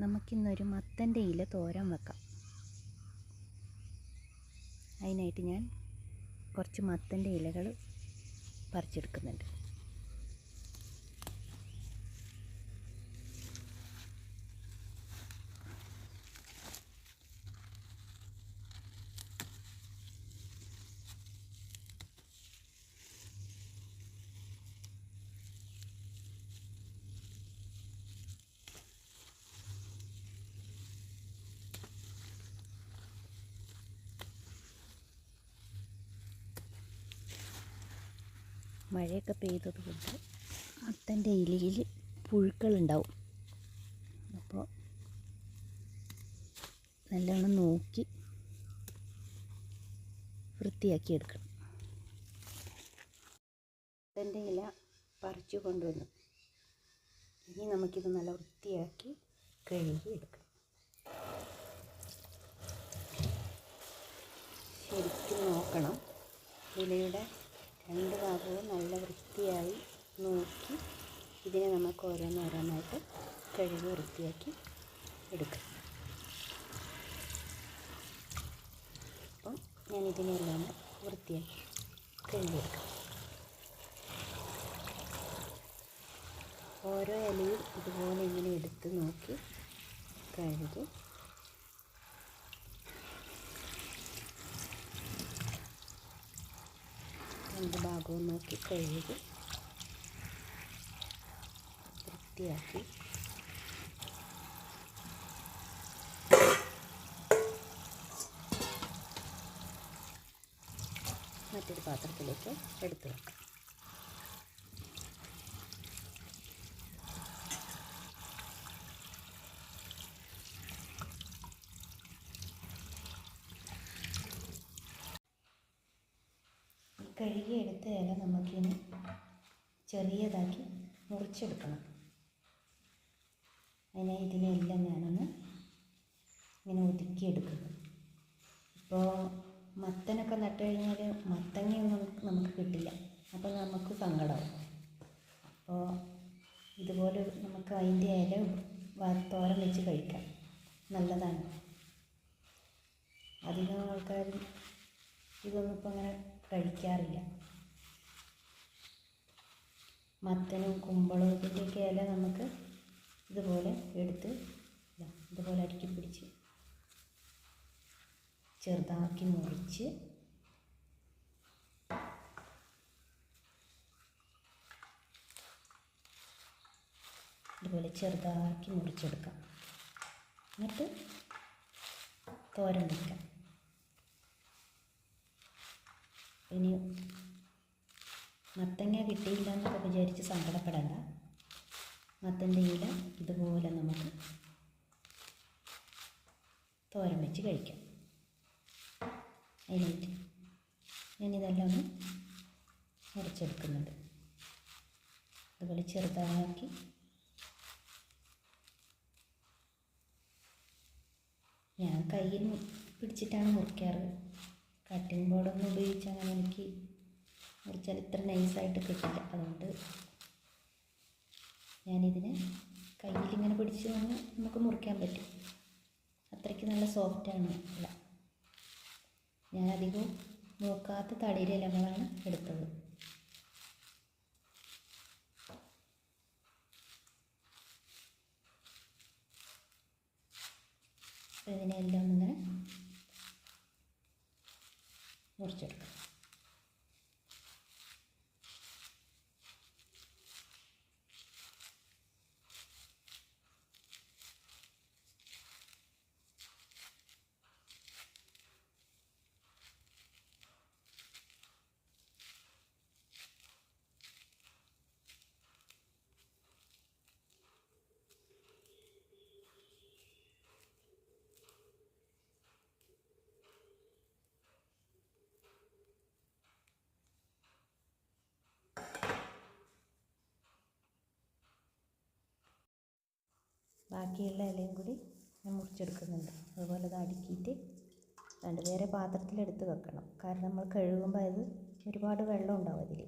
നമുക്കിന്നൊരു മത്തൻ്റെ ഇല തോരൻ വെക്കാം. അതിനായിട്ട് ഞാൻ കുറച്ച് മത്തൻ്റെ ഇലകൾ പറിച്ചെടുക്കുന്നുണ്ട്. മഴയൊക്കെ പെയ്തതുകൊണ്ട് മത്തൻ്റെ ഇലയിൽ പുഴുക്കളുണ്ടാവും. അപ്പോൾ നല്ലോണം നോക്കി വൃത്തിയാക്കി എടുക്കണം. മത്തൻ്റെ ഇല പറിച്ചു കൊണ്ടുവന്നു. ഇനി നമുക്കിത് നല്ല വൃത്തിയാക്കി കഴുകി എടുക്കണം. ശരിക്കും നോക്കണം. ഇലയുടെ രണ്ട് ഭാഗവും നല്ല വൃത്തിയായി നോക്കി ഇതിനെ നമുക്ക് ഓരോന്നോരോന്നായിട്ട് കഴുകി വൃത്തിയാക്കി എടുക്കാം. അപ്പം ഞാനിതിനെല്ലാം വൃത്തിയാക്കി കഴുകിയെടുക്കാം. ഓരോ ഇലയും ഇതുപോലെ ഇങ്ങനെ എടുത്ത് നോക്കി കഴുകി രണ്ട് ഭാഗവും നോക്കി കഴുകി വൃത്തിയാക്കി മറ്റൊരു പാത്രത്തിലേക്ക് എടുത്തു വെക്കാം. കഴുകിയെടുത്ത ഇല നമുക്കിനി ചെറിയതാക്കി മുറിച്ചെടുക്കണം. അതിനായി ഇതിനെല്ലാം ഞാനൊന്ന് ഇങ്ങനെ ഒതുക്കിയെടുക്കുന്നു. ഇപ്പോൾ മത്തനൊക്കെ നട്ട് കഴിഞ്ഞാൽ മത്തങ്ങയൊന്നും നമുക്ക് കിട്ടില്ല. അപ്പോൾ നമുക്ക് സങ്കടമാവും. അപ്പോൾ ഇതുപോലെ നമുക്ക് അതിൻ്റെ ഇല തോരൻ വെച്ച് കഴിക്കാം. നല്ലതാണ്. അധികം ആൾക്കാർ ഇതൊന്നും ഇപ്പം അങ്ങനെ കഴിക്കാറില്ല. മത്തനും കുമ്പളവും ഇതിൻ്റെയൊക്കെ ഇല നമുക്ക് ഇതുപോലെ എടുത്ത് ഇതുപോലെ അടുക്കി പിടിച്ച് ചെറുതാക്കി മുറിച്ച് ഇതുപോലെ ചെറുതാക്കി മുറിച്ചെടുക്കാം. എന്നിട്ട് തോരൻ വയ്ക്കാം. ഇനി മത്തങ്ങ കിട്ടിയില്ല എന്നൊക്കെ വിചാരിച്ച് സങ്കടപ്പെടേണ്ട. മത്തൻ്റെ ഇല ഇതുപോലെ നമുക്ക് തോരൻ വെച്ച് കഴിക്കാം. അതിനായിട്ട് ഞാനിതെല്ലാം ഒന്ന് മുറിച്ചെടുക്കുന്നുണ്ട്. അതുപോലെ ചെറുതാക്കി ഞാൻ കയ്യിൽ പിടിച്ചിട്ടാണ് മുറിക്കാറ്. കട്ടിംഗ് ബോർഡൊന്നും ഉപയോഗിച്ച് അങ്ങനെ എനിക്ക് മുറിച്ചാൽ ഇത്ര നൈസായിട്ട് കിട്ടില്ല. അതുകൊണ്ട് ഞാനിതിനെ കയ്യിലിങ്ങനെ പിടിച്ച് നമുക്ക് മുറിക്കാൻ പറ്റും. അത്രയ്ക്ക് നല്ല സോഫ്റ്റാണ് ഇല. ഞാനധികവും മൂക്കാത്ത തളിര ഇലകളാണ് എടുത്തത്. ഇതിനെല്ലാം ഇങ്ങനെ മുറിച്ചെടുക്കാം. ബാക്കിയുള്ള ഇലയും കൂടി ഞാൻ മുറിച്ചെടുക്കുന്നുണ്ട്. അതുപോലെ അത് അടുക്കിയിട്ട് വേറെ പാത്രത്തിലെടുത്ത് വെക്കണം. കാരണം നമ്മൾ കഴുകുമ്പോൾ അത് ഒരുപാട് വെള്ളം ഉണ്ടാവും അതിൽ.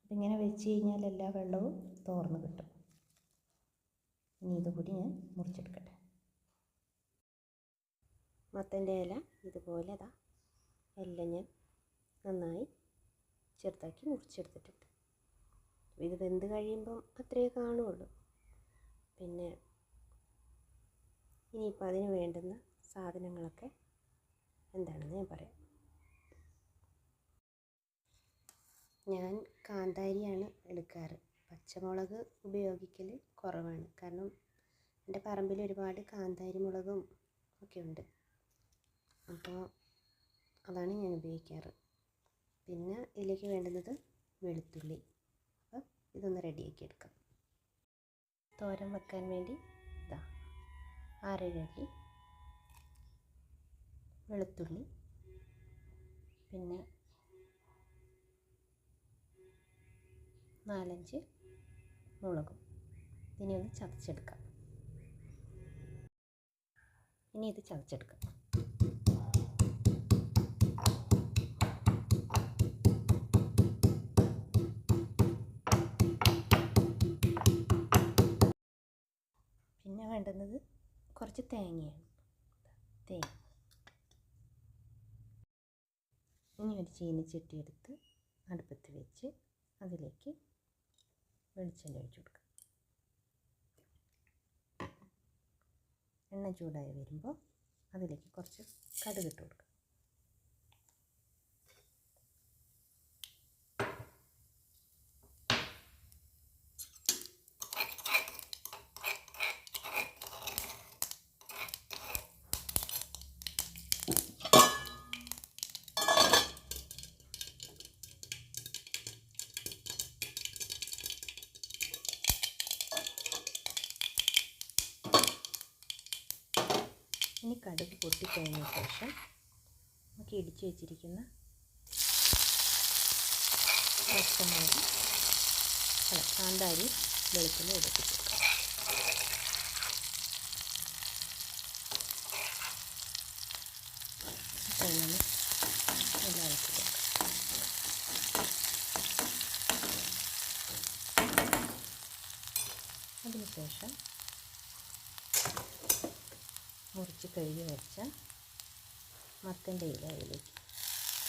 അപ്പം ഇങ്ങനെ വെച്ച് കഴിഞ്ഞാൽ എല്ലാ വെള്ളവും തോർന്ന് കിട്ടും. ഇനി ഇതുകൂടി ഞാൻ മുറിച്ചെടുക്കട്ടെ. മത്തൻ്റെ ഇല ഇതുപോലെ അതാ എല്ലാം ഞാൻ നന്നായി ചെറുതാക്കി മുറിച്ചെടുത്തിട്ടുണ്ട്. ഇത് വെന്ത് കഴിയുമ്പം അത്രയേ കാണുള്ളൂ. പിന്നെ ഇനിയിപ്പോൾ അതിന് വേണ്ടുന്ന സാധനങ്ങളൊക്കെ എന്താണെന്ന് ഞാൻ പറയാം. ഞാൻ കാന്താരിയാണ് എടുക്കാറ്. പച്ചമുളക് ഉപയോഗിക്കൽ കുറവാണ്. കാരണം എൻ്റെ പറമ്പിൽ ഒരുപാട് കാന്താരി മുളകും ഒക്കെ ഉണ്ട്. അപ്പോൾ അതാണ് ഞാൻ ഉപയോഗിക്കാറ്. പിന്നെ ഇതിലേക്ക് വേണ്ടുന്നത് വെളുത്തുള്ളി. അപ്പോൾ ഇതൊന്ന് റെഡിയാക്കി എടുക്കാം. തോരൻ വെക്കാൻ വേണ്ടി ഇതാ 6-7 അല്ലി വെളുത്തുള്ളി, പിന്നെ 4-5 മുളകും. ഇനി ഒന്ന് ചതച്ചെടുക്കാം. ഇനി ഇത് ചതച്ചെടുക്കാം. പിന്നെ വേണ്ടുന്നത് കുറച്ച് തേങ്ങയാണ്. തേങ്ങ. ഇനി ഒരു ചീനിച്ചട്ടി എടുത്ത് അടുപ്പത്ത് വെച്ച് അതിലേക്ക് വെളിച്ചെണ്ണ ഒഴിച്ച് കൊടുക്കുക. എണ്ണ ചൂടായി വരുമ്പോൾ അതിലേക്ക് കുറച്ച് കടുക് ഇട്ട് കൊടുക്കുക. ഇനി കടുക് പൊട്ടിക്കഴിഞ്ഞ ശേഷം നമുക്ക് ഇടിച്ച് വെച്ചിരിക്കുന്ന പച്ചമുളക് കാന്താരി വെളുത്തുള്ളി എടുത്തിട്ട് കൊടുക്കാം. അങ്ങനെ എല്ലാം ഇട്ട് കൊടുക്കാം. അതിനുശേഷം മുറിച്ച് കഴുകി വെച്ച മത്തൻ്റെ ഇല അതിലേക്ക്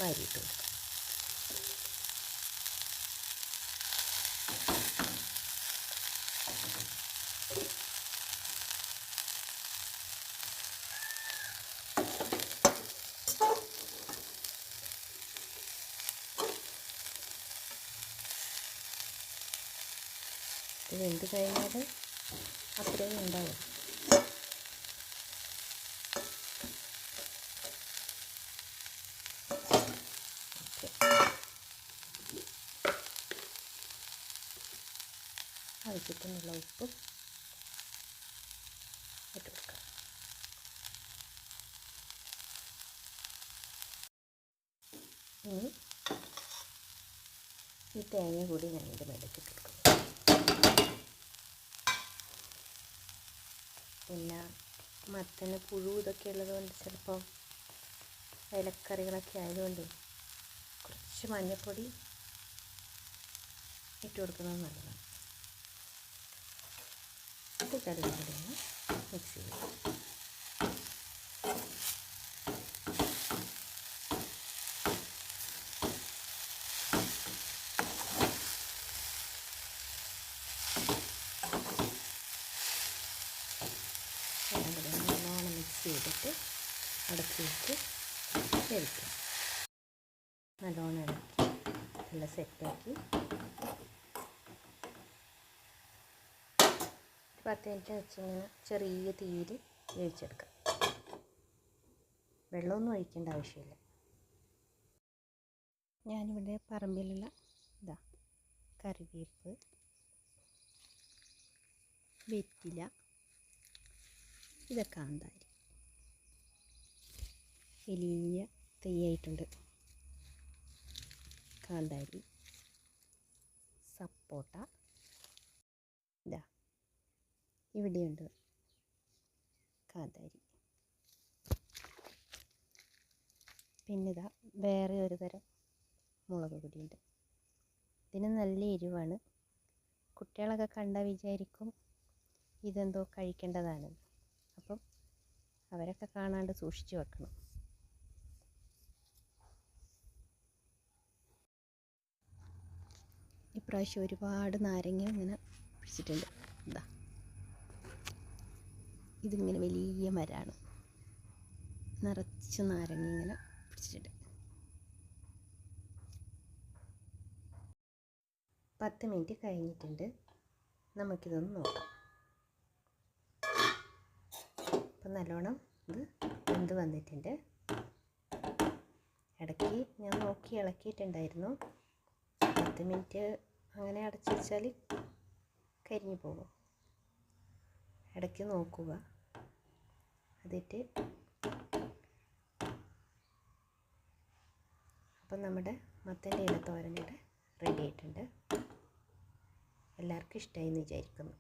വാരിയിട്ട് കൊടുക്കാം. ഇത് വെന്ത് കഴിഞ്ഞാൽ അത്രയും ഉണ്ടാവും. ആവശ്യത്തിനുള്ള ഉപ്പ് ഇട്ട് കൊടുക്കാം. ഇനി ഈ തേങ്ങ കൂടി ഞാൻ ഇതിൻ്റെ മേലേക്ക് ഇട്ട് കൊടുക്കും. പിന്നെ മത്തന് പുഴു ഇതൊക്കെ ഉള്ളതുകൊണ്ട് ചിലപ്പോൾ ഇലക്കറികളൊക്കെ ആയതുകൊണ്ട് കുറച്ച് മഞ്ഞൾപ്പൊടി ഇട്ട് കൊടുക്കുന്നത് നല്ലതാണ്. ഇത് കറിയും കൂടി ഒന്ന് മിക്സ് ചെയ്യാം. എല്ലാം കൂടി നല്ലോണം മിക്സ് ചെയ്തിട്ട് അടച്ച് വെച്ച് വേവിക്കാം. നല്ലോണം ഇളക്കി നല്ല സെറ്റാക്കി 10 മിനിറ്റ് വെച്ചിങ്ങനെ ചെറിയ തീയിൽ വേവിച്ചെടുക്കാം. വെള്ളമൊന്നും ഒഴിക്കേണ്ട ആവശ്യമില്ല. ഞാനിവിടെ പറമ്പിലുള്ള ഇതാ കറിവേപ്പ്, വെറ്റില, ഇതൊക്കെ കാന്താരി വലിയ തൈയായിട്ടുണ്ട്. കാന്താരി, സപ്പോട്ട, ഇതാ ഇവിടെയുണ്ട് കാന്താരി. പിന്നെ ഇതാ വേറെ ഒരു തരം മുളക് പൊടിയുണ്ട്. ഇതിന് നല്ല എരിവാണ്. കുട്ടികളൊക്കെ കണ്ടാൽ വിചാരിക്കും ഇതെന്തോ കഴിക്കേണ്ടതാണെന്ന്. അപ്പം അവരൊക്കെ കാണാണ്ട് സൂക്ഷിച്ച് വെക്കണം. ഇപ്രാവശ്യം ഒരുപാട് നാരങ്ങ ഇങ്ങനെ പിടിച്ചിട്ടുണ്ട്. ഇതാ, ഇതിങ്ങനെ വലിയ മരമാണ്, നിറച്ച് നാരങ്ങ ഇങ്ങനെ പിടിച്ചിട്ടുണ്ട്. 10 മിനിറ്റ് കഴിഞ്ഞിട്ടുണ്ട്. നമുക്കിതൊന്ന് നോക്കാം. അപ്പം നല്ലോണം ഇത് വെന്ത് വന്നിട്ടുണ്ട്. ഇടയ്ക്ക് ഞാൻ നോക്കി ഇളക്കിയിട്ടുണ്ടായിരുന്നു. 10 മിനിറ്റ് അങ്ങനെ അടച്ചു വെച്ചാൽ കരിഞ്ഞു പോകും. ഇടയ്ക്ക് നോക്കുക. അതിട്ട് അപ്പം നമ്മുടെ മത്തൻ്റെ ഇല തോരൻ ഇവിടെ റെഡി ആയിട്ടുണ്ട്. എല്ലാവർക്കും ഇഷ്ടമായി എന്ന് വിചാരിക്കുന്നു.